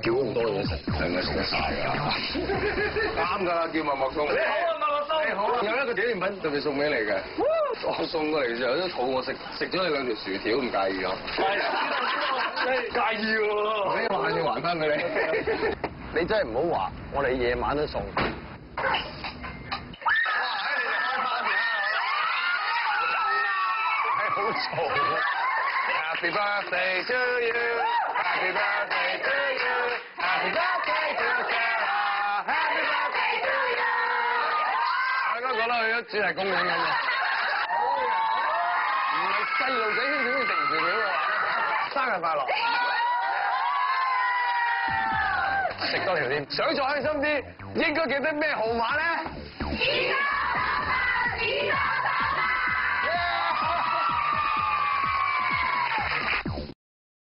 叫咁多嘢食，係咪食得晒㗎？啱㗎啦，叫麥麥餸。你好啊，麥麥餸。你好啊，有一個紀念品特別送俾你嘅。我送過嚟時候都肚餓，食咗你兩條薯條，唔介意啊？係，介意喎。你還要還翻俾你。你真係唔好話，我哋夜晚都送。好嘈！Happy birthday to you, Happy birthday to you, Happy birthday to Sarah, Happy birthday to you。大家覺得去咗主題公園咁啊？唔係細路仔先點會食唔住料嘅話，生日快樂！食多條添，想再開心啲，應該記得咩號碼咧？233。